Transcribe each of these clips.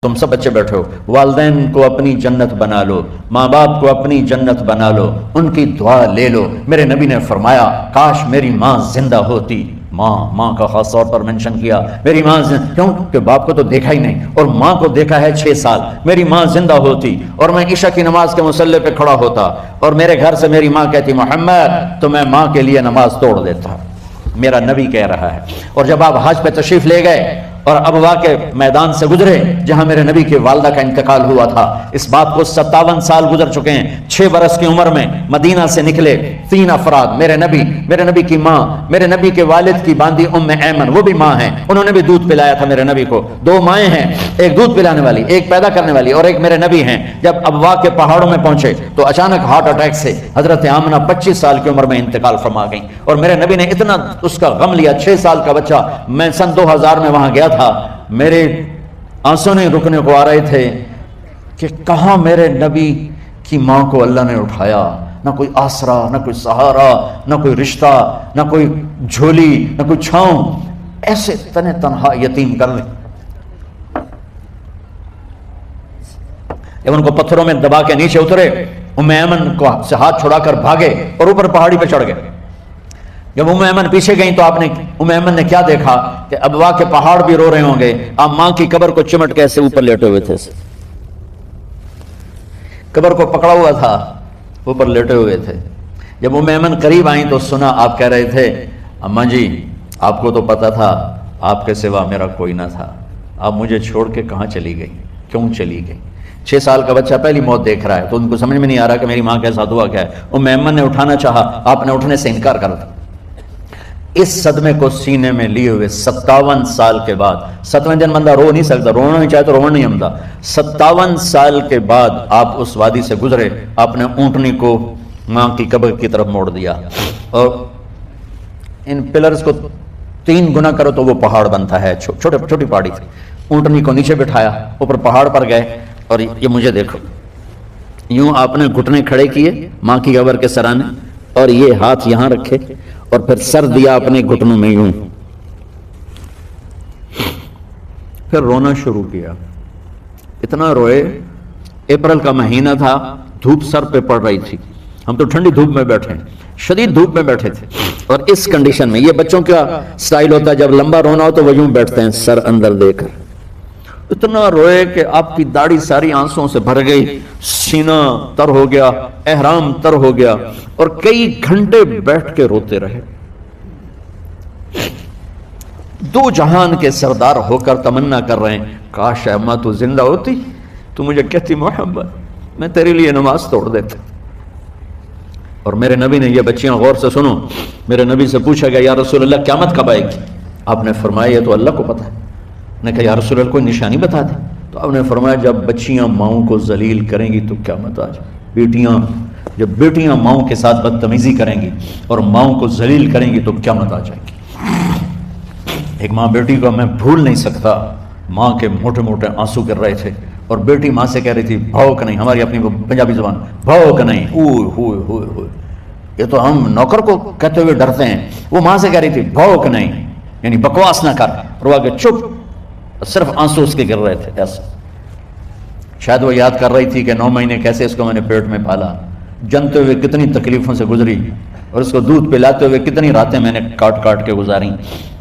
تم سب بچے بیٹھے ہو، والدین کو اپنی جنت بنا لو، ماں باپ کو اپنی جنت بنا لو، ان کی دعا لے لو۔ میرے نبی نے فرمایا کاش میری ماں زندہ ہوتی۔ ماں کا خاص طور پر منشن کیا، میری ماں کیوں کہ باپ کو تو دیکھا ہی نہیں اور ماں کو دیکھا ہے 6 سال۔ میری ماں زندہ ہوتی اور میں عشاء کی نماز کے مصلی پہ کھڑا ہوتا اور میرے گھر سے میری ماں کہتی محمد، تو میں ماں کے لیے نماز توڑ دیتا۔ میرا نبی کہہ رہا ہے۔ اور جب آپ حج پہ تشریف لے گئے اور ابوا کے میدان سے گزرے جہاں میرے نبی کی والدہ کا انتقال ہوا تھا، اس بات کو 57 سال گزر چکے ہیں۔ 6 برس کی عمر میں مدینہ سے نکلے 3 افراد، میرے نبی کی ماں، میرے نبی کے والد کی باندھی ام ایمن، وہ بھی ماں ہیں، انہوں نے بھی دودھ پلایا تھا میرے نبی کو۔ 2 مائیں ہیں، ایک دودھ پلانے والی، ایک پیدا کرنے والی، اور ایک میرے نبی ہیں۔ جب ابوا کے پہاڑوں میں پہنچے تو اچانک ہارٹ اٹیک سے حضرت آمنہ 25 سال کی عمر میں انتقال فرما گئیں، اور میرے نبی نے اتنا اس کا غم لیا۔ 6 سال کا بچہ، میں سن 2000 میں وہاں گیا تھا، میرے آنسوں نہیں رکنے کو آ رہے تھے کہ کہاں میرے نبی کی ماں کو اللہ نے اٹھایا، نہ کوئی آسرا، نہ کوئی سہارا، نہ کوئی رشتہ، نہ کوئی جھولی، نہ کوئی چھاؤں، ایسے تنہا یتیم کر دیں۔ جب ان کو پتھروں میں دبا کے نیچے اترے، ام ایمن کو سے ہاتھ چھڑا کر بھاگے اور اوپر پہاڑی پہ چڑھ گئے۔ جب ام ایمن پیچھے گئیں تو ام ایمن نے کیا دیکھا کہ ابوا کے پہاڑ بھی رو رہے ہوں گے، آپ ماں کی قبر کو چمٹ کے ایسے اوپر لیٹے ہوئے تھے، قبر کو پکڑا ہوا تھا، اوپر لیٹے ہوئے تھے۔ جب ام ایمن قریب آئیں تو سنا آپ کہہ رہے تھے اماں جی آپ کو تو پتا تھا آپ کے سوا میرا کوئی نہ تھا، آپ مجھے چھوڑ کے کہاں چلی گئی، کیوں چلی گئی؟ 6 سال کا بچہ پہلی موت دیکھ رہا ہے تو ان کو سمجھ میں نہیں آ رہا کہ میری ماں کے ساتھ ہوا کیا ہے۔ ام ایمن نے اٹھانا چاہا، آپ نے اٹھنے سے انکار کر دیا۔ اس صدمے کو سینے میں لیے ہوئے 57 سال کے بعد، 7ویں دن بندہ رو نہیں سکتا، رونا نہیں چاہے تو رونا نہیں ہمتا، 57 سال کے بعد آپ اس وادی سے گزرے، آپ نے اونٹنی کو ماں کی قبر کی طرف موڑ دیا، اور ان پلرز کو 3 گنا کرو تو وہ پہاڑ بنتا ہے، چھوٹی پہاڑی تھی۔ اونٹنی کو نیچے بٹھایا، اوپر پہاڑ پر گئے، اور یہ مجھے دیکھو، یوں آپ نے گھٹنے کھڑے کیے ماں کی قبر کے سرانے، اور یہ ہاتھ یہاں رکھے اور پھر سر دیا اپنے گھٹنوں میں یوں، پھر رونا شروع کیا۔ اتنا روئے، اپریل کا مہینہ تھا، دھوپ سر پہ پڑ رہی تھی، ہم تو ٹھنڈی دھوپ میں بیٹھے، شدید دھوپ میں بیٹھے تھے، اور اس کنڈیشن میں یہ بچوں کا سٹائل ہوتا ہے جب لمبا رونا ہو تو وہ یوں بیٹھتے ہیں سر اندر دے کر۔ اتنا روئے کہ آپ کی داڑھی ساری آنسوں سے بھر گئی، سینہ تر ہو گیا، احرام تر ہو گیا، اور کئی گھنٹے بیٹھ کے روتے رہے۔ 2 جہان کے سردار ہو کر تمنا کر رہے ہیں کاش اماں تو زندہ ہوتی، تو مجھے کہتی محمد میں تیرے لیے نماز توڑ دیتا۔ اور میرے نبی نے، یہ بچیاں غور سے سنو، میرے نبی سے پوچھا گیا یا رسول اللہ قیامت کب آئے گی؟ آپ نے فرمایا یہ تو اللہ کو پتہ ہے۔ نے کہا یا رسول اللہ کوئی نشانی بتا دیں؟ تو آپ نے فرمایا جب بچیاں ماؤں کو ذلیل کریں گی تو قیامت آ جائے، جب بیٹیاں ماؤں کے ساتھ بدتمیزی کریں گی اور ماؤں کو ذلیل کریں گی تو قیامت آ جائے گی۔ ایک ماں بیٹی کو میں بھول نہیں سکتا، ماں کے موٹے موٹے آنسو گر رہے تھے، اور بیٹی ماں سے کہہ رہی تھی بھوک نہیں، ہماری اپنی پنجابی زبان بھوک نہیں، اوئے ہوئے ہوئے ہوئے، یہ تو ہم نوکر کو کہتے ہوئے ڈرتے ہیں، وہ ماں سے کہہ رہی تھی بھوک نہیں، یعنی بکواس نہ کر، اور آگے چپ، صرف آنسو اس کے گر رہے تھے ایسا۔ شاید وہ یاد کر رہی تھی کہ 9 مہینے کیسے اس کو میں نے پیٹ میں پالا، جنتے ہوئے کتنی تکلیفوں سے گزری، اور اس کو دودھ پلاتے ہوئے کتنی راتیں میں نے کاٹ کاٹ کے گزاری،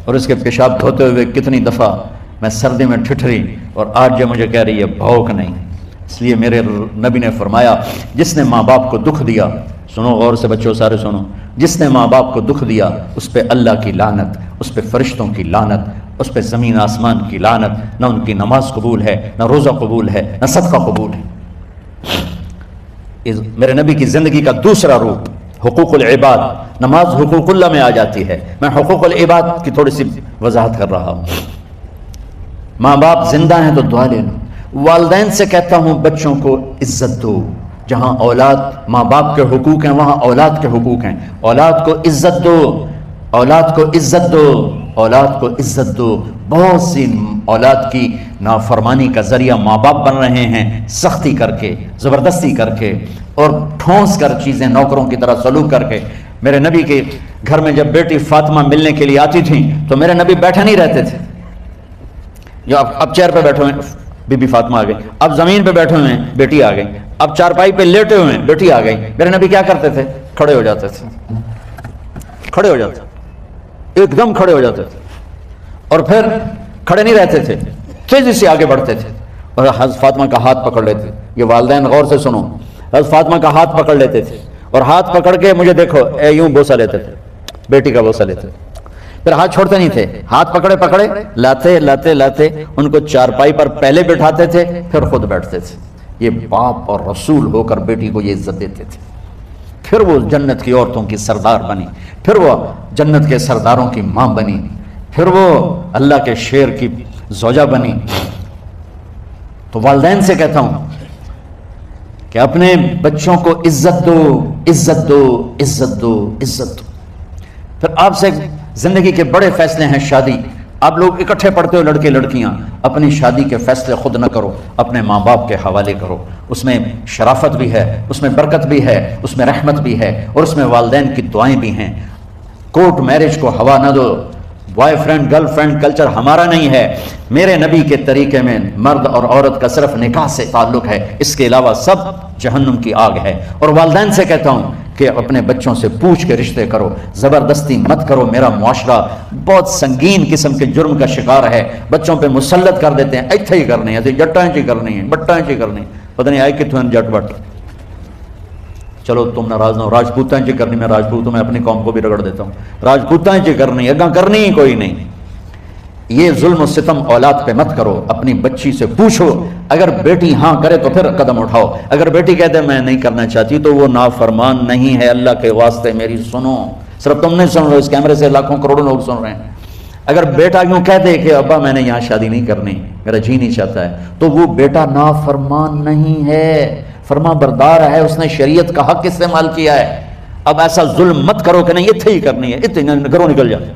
اور اس کے پیشاب دھوتے ہوئے کتنی دفعہ میں سردی میں ٹھٹھری، اور آج جو مجھے کہہ رہی ہے بھوک نہیں۔ اس لیے میرے نبی نے فرمایا جس نے ماں باپ کو دکھ دیا، سنو غور سے بچوں سارے سنو، جس نے ماں باپ کو دکھ دیا اس پہ اللہ کی لعنت، اس پہ فرشتوں کی لعنت، اس پہ زمین آسمان کی لعنت، نہ ان کی نماز قبول ہے، نہ روزہ قبول ہے، نہ صدقہ قبول ہے۔ میرے نبی کی زندگی کا دوسرا روپ حقوق العباد، نماز حقوق اللہ میں آ جاتی ہے، میں حقوق العباد کی تھوڑی سی وضاحت کر رہا ہوں۔ ماں باپ زندہ ہیں تو دعا لے لو۔ والدین سے کہتا ہوں بچوں کو عزت دو، جہاں اولاد ماں باپ کے حقوق ہیں وہاں اولاد کے حقوق ہیں، اولاد کو عزت دو، اولاد کو عزت دو، اولاد کو عزت دو۔ بہت سی اولاد کی نافرمانی کا ذریعہ ماں باپ بن رہے ہیں، سختی کر کے، زبردستی کر کے، اور ٹھونس کر چیزیں نوکروں کی طرح سلوک کر کے۔ میرے نبی کے گھر میں جب بیٹی فاطمہ ملنے کے لیے آتی تھی تو میرے نبی بیٹھے نہیں رہتے تھے، جو اب چیئر پہ بیٹھے ہوئے، بی بی فاطمہ آ گئی. اب زمین پہ بیٹھے ہوئے ہیں، بیٹی آ گئی. اب چارپائی پہ لیٹے ہوئے ہیں، بیٹی آ گئی. میرے نبی کیا کرتے تھے؟ کھڑے ہو جاتے تھے، کھڑے ہو جاتے، ایک دم کھڑے ہو جاتے تھے، اور پھر کھڑے نہیں رہتے تھے، تیزی سے آگے بڑھتے تھے اور حضرت فاطمہ کا ہاتھ پکڑ لیتے. یہ والدین غور سے سنو، حضرت فاطمہ کا ہاتھ پکڑ لیتے تھے اور ہاتھ پکڑ کے مجھے دیکھو یوں بوسہ لیتے تھے، بیٹی کا بوسہ لیتے تھے. پھر ہاتھ چھوڑتے نہیں تھے، ہاتھ پکڑے پکڑے لاتے لاتے لاتے ان کو چارپائی پر پہلے بٹھاتے تھے، پھر خود بیٹھتے تھے. یہ باپ اور رسول ہو کر بیٹی کو یہ عزت دیتے تھے. پھر وہ جنت کی عورتوں کی سردار بنی، پھر وہ جنت کے سرداروں کی ماں بنی، پھر وہ اللہ کے شیر کی زوجہ بنی. تو والدین سے کہتا ہوں کہ اپنے بچوں کو عزت دو، عزت دو، عزت دو، عزت دو. پھر آپ سے زندگی کے بڑے فیصلے ہیں شادی. آپ لوگ اکٹھے پڑھتے ہو لڑکے لڑکیاں، اپنی شادی کے فیصلے خود نہ کرو، اپنے ماں باپ کے حوالے کرو. اس میں شرافت بھی ہے، اس میں برکت بھی ہے، اس میں رحمت بھی ہے، اور اس میں والدین کی دعائیں بھی ہیں. کورٹ میرج کو ہوا نہ دو. Boy friend girl friend culture ہمارا نہیں ہے. میرے نبی کے طریقے میں مرد اور عورت کا صرف نکاح سے تعلق ہے، اس کے علاوہ سب جہنم کی آگ ہے. اور والدین سے کہتا ہوں کہ اپنے بچوں سے پوچھ کے رشتے کرو، زبردستی مت کرو. میرا معاشرہ بہت سنگین قسم کے جرم کا شکار ہے، بچوں پہ مسلط کر دیتے ہیں، ایتھے ہی کرنی ہے، جٹائیں چی کرنی ہے، بٹائیں چی کرنی، پتہ نہیں آئے کتوں جٹ بٹ. چلو تم ناراض نہ ہو، راجپوتائیں چی کرنی، میں راجپوتوں میں اپنی قوم کو بھی رگڑ دیتا ہوں، راجپوتائیں چی کرنی، اگاں کرنی ہی کوئی نہیں. یہ ظلم و ستم اولاد پہ مت کرو. اپنی بچی سے پوچھو، اگر بیٹی ہاں کرے تو پھر قدم اٹھاؤ. اگر بیٹی کہتے میں نہیں کرنا چاہتی تو وہ نافرمان نہیں ہے. اللہ کے واسطے میری سنو، صرف تم نہیں سن رہے، اس کیمرے سے لاکھوں کروڑوں لوگ سن رہے ہیں. اگر بیٹا یوں کہہ دے کہ ابا میں نے یہاں شادی نہیں کرنی، میرا جی نہیں چاہتا ہے، تو وہ بیٹا نافرمان نہیں ہے، فرما بردار ہے، اس نے شریعت کا حق استعمال کیا ہے. اب ایسا ظلم مت کرو کہ نہیں اتنے ہی کرنی ہے، اتنے گھروں نکل جاتے.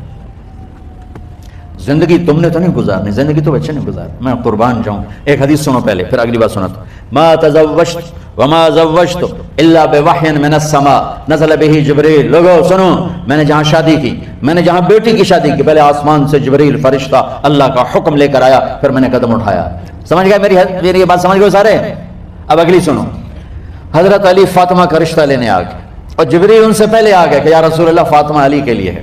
زندگی تم نے تو نہیں گزارنی، زندگی تو بچے نے گزار. میں قربان جاؤں، ایک حدیث سنو پہلے، پھر اگلی بات سناتا ہوں. ما تزوجت وما زوجت الا بوحی من السماء نزل به جبریل. لوگو سنو، میں نے جہاں شادی کی، میں نے جہاں بیٹی کی شادی کی، پہلے آسمان سے جبریل فرشتہ اللہ کا حکم لے کر آیا، پھر میں نے قدم اٹھایا. سمجھ گئے میری یہ بات؟ سمجھ گئے سارے؟ اب اگلی سنو. حضرت علی فاطمہ کا رشتہ لینے آ گئے، اور جبریل ان سے پہلے آ گئے کہ یا رسول اللہ فاطمہ علی کے لیے ہے.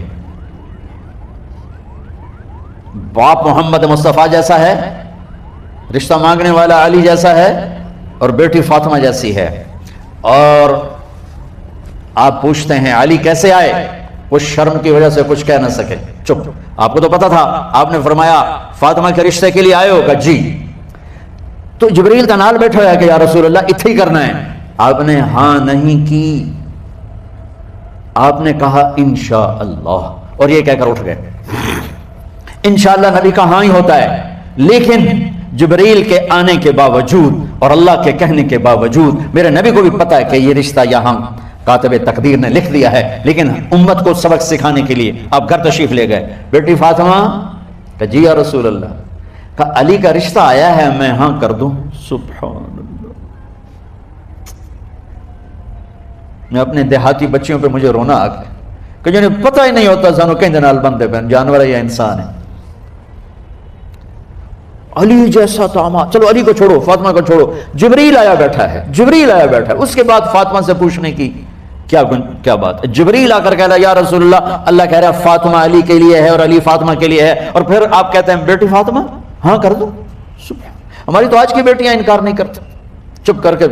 باپ محمد مصطفیٰ جیسا ہے، رشتہ مانگنے والا علی جیسا ہے، اور بیٹی فاطمہ جیسی ہے. اور آپ پوچھتے ہیں علی کیسے آئے؟ وہ شرم کی وجہ سے کچھ کہہ نہ سکے، چپ. آپ کو تو پتا تھا، آپ نے فرمایا فاطمہ کے رشتے کے لیے آئے ہو؟ کہ جی. تو جبریل کا نال بیٹھا ہے کہ یا رسول اللہ اتھے ہی کرنا ہے. آپ نے ہاں نہیں کی، آپ نے کہا انشاءاللہ، اور یہ کہہ کر اٹھ گئے. انشاءاللہ نبی کا ہاں ہی ہوتا ہے، لیکن جبریل کے آنے کے باوجود اور اللہ کے کہنے کے باوجود میرے نبی کو بھی پتا ہے کہ یہ رشتہ یہاں کاتب تقدیر نے لکھ دیا ہے، لیکن امت کو سبق سکھانے کے لیے آپ گھر تشریف لے گئے. بیٹی فاطمہ کہ جی یا رسول اللہ. کہ علی کا رشتہ آیا ہے، میں ہاں کر دوں؟ سبحان اللہ. میں اپنے دیہاتی بچیوں پہ مجھے رونا آ گیا کہ جنہیں پتہ ہی نہیں ہوتا سانو کہیں نال بندے پہ جانور ہے یا انسان ہے. علی جیسا داماد، چلو علی کو چھوڑو، فاطمہ کو چھوڑو، جبریل آیا بیٹھا ہے، جبریل آیا بیٹھا ہے. اس کے بعد فاطمہ سے پوچھنے کی کیا بات ہے؟ جبریل آ کر کہہ رہا یا رسول اللہ، اللہ کہہ رہا ہے فاطمہ علی کے لیے ہے اور علی فاطمہ کے لیے ہے، اور پھر آپ کہتے ہیں بیٹی فاطمہ ہاں کر دو. ہماری تو آج کی بیٹیاں انکار نہیں کرتی، چپ کر کے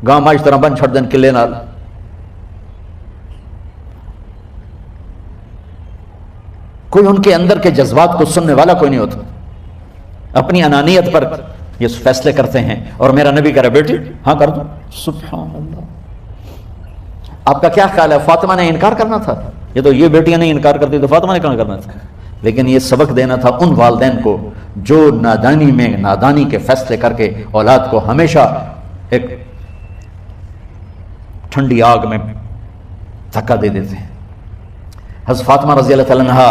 گاں ماج طرح بن چھڑ دن کلے نال. کوئی ان کے اندر کے جذبات کو سننے والا کوئی نہیں ہوتا، اپنی انانیت پر یہ فیصلے کرتے ہیں. اور میرا نبی کہہ رہا بیٹی ہاں کر دو. سبحان اللہ. آپ کا کیا خیال ہے فاطمہ نے انکار کرنا تھا؟ یہ تو یہ بیٹیاں نہیں انکار کرتی تو فاطمہ نے کہاں کرنا تھا؟ لیکن یہ سبق دینا تھا ان والدین کو جو نادانی میں نادانی کے فیصلے کر کے اولاد کو ہمیشہ ایک ٹھنڈی آگ میں دھکا دے دیتے ہیں. حضرت فاطمہ رضی اللہ تعالیٰ عنہا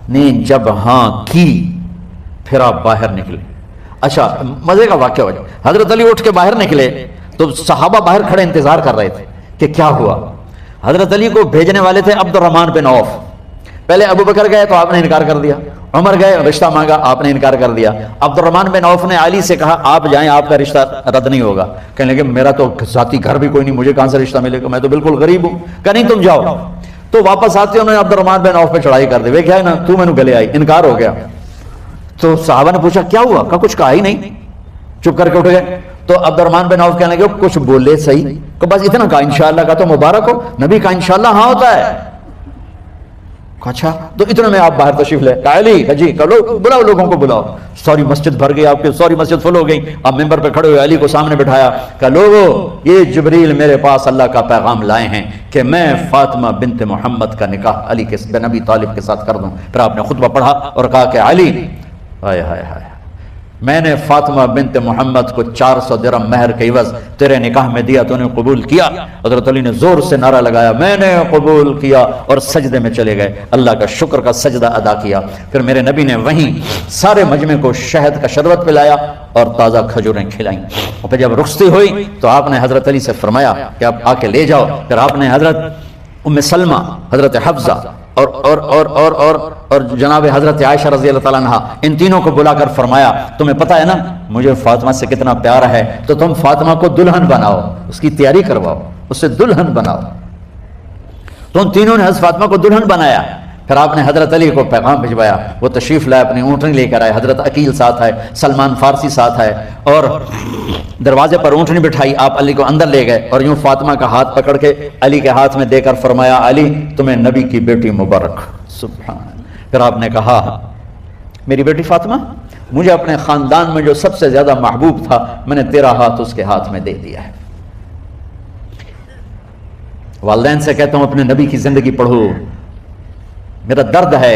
نے جب ہاں کی پھر آپ باہر نکلے. اچھا مزے کا واقعہ ہو جائے. حضرت علی اٹھ کے باہر نکلے تو صحابہ باہر کھڑے انتظار کر رہے تھے کہ کیا ہوا. حضرت علی کو بھیجنے والے تھے عبد الرحمن بن عوف. پہلے ابو بکر گئے تو آپ نے انکار کر دیا، عمر گئے رشتہ مانگا، آپ نے انکار کر دیا۔ عبد الرحمن بن عوف نے علی سے کہا آپ جائیں، آپ کا رشتہ رد نہیں ہوگا۔ کہنے لگے میرا تو ذاتی گھر بھی کوئی نہیں، مجھے کہاں سے رشتہ ملے گا، میں تو بالکل غریب ہوں۔ کہا نہیں تم جاؤ۔ تو واپس آتے انہوں نے عبد الرحمن بن عوف پہ چڑھائی کر دی، وہ کیا ہے نا تو مینوں گلے آئی، انکار ہو گیا۔ تو صحابہ نے پوچھا کیا ہوا؟ کہا کچھ کہا ہی نہیں، چپ کر کے اٹھ گئے۔ تو عبد الرحمن بن عوف کہنے لگے کچھ بولے صحیح، کہ بس اتنا کہا انشاءاللہ کا تو مبارک ہو، نبی کا انشاءاللہ ہاں ہوتا ہے۔ اچھا تو اتنے میں آپ باہر تشریف لے، کہا علی جی کرو، بلاؤ لوگوں کو بلاؤ۔ سوری مسجد بھر گئی، آپ کی سوری مسجد فل ہو گئی۔ آپ ممبر پہ کھڑے ہوئے علی کو سامنے بٹھایا، کہا لوگو یہ جبریل میرے پاس اللہ کا پیغام لائے ہیں کہ میں فاطمہ بنت محمد کا نکاح علی کے بن ابی طالب کے ساتھ کر دوں۔ پھر آپ نے خطبہ پڑھا اور کہا کہ علی ہائے ہائے ہائے، میں نے فاطمہ بنت محمد کو 400 درہم مہر کے عوض تیرے نکاح میں دیا، تو نے قبول کیا؟ حضرت علی نے زور سے نعرہ لگایا میں نے قبول کیا، اور سجدے میں چلے گئے، اللہ کا شکر کا سجدہ ادا کیا۔ پھر میرے نبی نے وہیں سارے مجمع کو شہد کا شربت پلایا اور تازہ کھجوریں کھلائیں، اور پھر جب رخصتی ہوئی تو آپ نے حضرت علی سے فرمایا کہ آپ آ کے لے جاؤ۔ پھر آپ نے حضرت ام سلمہ، حضرت حفصہ اور جناب حضرت عائشہ رضی اللہ تعالیٰ عنہ، ان تینوں کو بلا کر فرمایا تمہیں پتہ ہے نا مجھے فاطمہ سے کتنا پیار ہے، تو تم فاطمہ کو دلہن بناؤ، اس کی تیاری کرواؤ، اسے دلہن بناؤ۔ تو ان تینوں نے حضرت فاطمہ کو دلہن بنایا۔ پھر آپ نے حضرت علی کو پیغام بھجوایا، وہ تشریف لائے، اپنی اونٹنی لے کر آئے، حضرت عقیل ساتھ ہے، سلمان فارسی ساتھ ہے، اور دروازے پر اونٹنی بٹھائی، آپ علی کو اندر لے گئے اور یوں فاطمہ کا ہاتھ پکڑ کے علی کے ہاتھ میں دے کر فرمایا علی تمہیں نبی کی بیٹی مبارک۔ سبحان۔ پھر آپ نے کہا میری بیٹی فاطمہ، مجھے اپنے خاندان میں جو سب سے زیادہ محبوب تھا میں نے تیرا ہاتھ اس کے ہاتھ میں دے دیا ہے۔ والدین سے کہتا ہوں اپنے نبی کی زندگی پڑھو۔ میرا درد ہے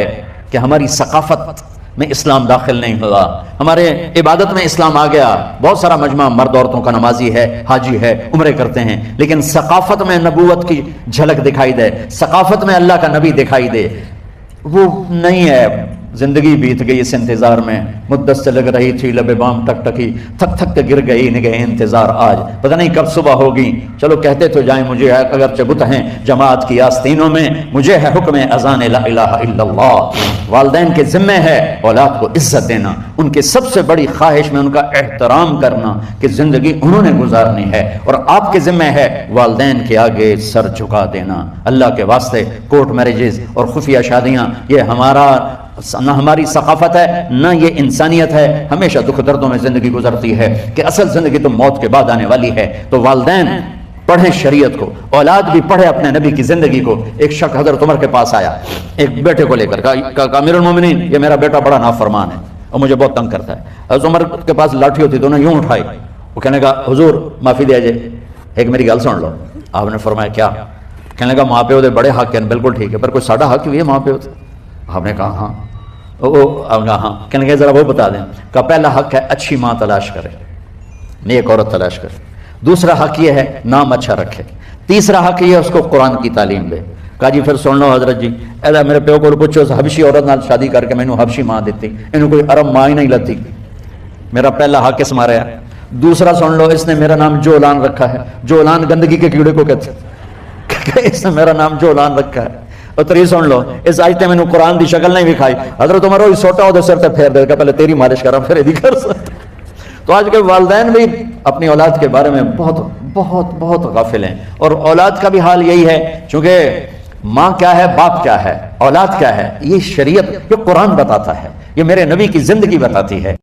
کہ ہماری ثقافت میں اسلام داخل نہیں ہوا، ہمارے عبادت میں اسلام آ گیا، بہت سارا مجمع مرد عورتوں کا نمازی ہے، حاجی ہے، عمرے کرتے ہیں، لیکن ثقافت میں نبوت کی جھلک دکھائی دے، ثقافت میں اللہ کا نبی دکھائی دے، وہ نہیں ہے۔ زندگی بیت گئی اس انتظار میں، مدت سے لگ رہی تھی لب بام ٹک ٹکی، تھک تھک کے گر گئی نگہ انتظار آج، پتہ نہیں کب صبح ہوگی۔ چلو کہتے تو جائیں مجھے ہے اگرچہ بت ہیں جماعت کی آستینوں میں، مجھے ہے حکم اذان لا الہ الا اللہ۔ والدین کے ذمہ ہے اولاد کو عزت دینا، ان کے سب سے بڑی خواہش میں ان کا احترام کرنا کہ زندگی انہوں نے گزارنی ہے، اور آپ کے ذمہ ہے والدین کے آگے سر جھکا دینا۔ اللہ کے واسطے کورٹ میرجز اور خفیہ شادیاں یہ نہ ہماری ثقافت ہے نہ یہ انسانیت ہے، ہمیشہ دکھ دردوں میں زندگی گزرتی ہے کہ اصل زندگی تو موت کے بعد آنے والی ہے۔ تو والدین پڑھیں شریعت کو، اولاد بھی پڑھے اپنے نبی کی زندگی کو۔ ایک شخص حضرت عمر کے پاس آیا ایک بیٹے کو لے کر، کہا امیر المومنین یہ میرا بیٹا بڑا نافرمان ہے اور مجھے بہت تنگ کرتا ہے۔ حضرت عمر کے پاس لاٹھی ہوتی تو انہوں نے یوں اٹھائی، وہ کہنے لگا حضور معافی دیا جائے، ایک میری گل سن لو۔ آپ نے فرمایا کیا؟ کہنے لگا ماں پیو دے بڑے حق ہیں، بالکل ٹھیک ہے، پر کوئی ساڈا حق بھی ہے ماں پیو دے؟ آپ نے کہا ہاں۔ ہاں کہنے لگے ذرا وہ بتا دیں۔ کہا پہلا حق ہے اچھی ماں تلاش کرے، نیک عورت تلاش کرے، دوسرا حق یہ ہے نام اچھا رکھے، تیسرا حق یہ ہے اس کو قرآن کی تعلیم دے۔ کہا جی پھر سن لو حضرت جی، ایسا میرے پیو کو پوچھو حبشی عورت نال شادی کر کے مینوں حبشی ماں دیتی، انہوں کوئی عرب ماں ہی نہیں لتی، میرا پہلا حق اس مارے ہے۔ دوسرا سن لو اس نے میرا نام جولان رکھا ہے، جولان گندگی کے کیڑے کو کہتے ہیں، اس نے میرا نام جولان رکھا ہے۔ اور تری سن لو اس آج تے مینوں قرآن دی شکل نہیں دکھائی، حضرت عمر وہی سوٹا وہ سر تے پھیر دے گا، پہلے تیری مالش کرا پھر ایدی کر سکتا۔ تو آج کے والدین بھی اپنی اولاد کے بارے میں بہت بہت بہت غافل ہیں، اور اولاد کا بھی حال یہی ہے، چونکہ ماں کیا ہے باپ کیا ہے اولاد کیا ہے یہ شریعت، یہ قرآن بتاتا ہے، یہ میرے نبی کی زندگی بتاتی ہے۔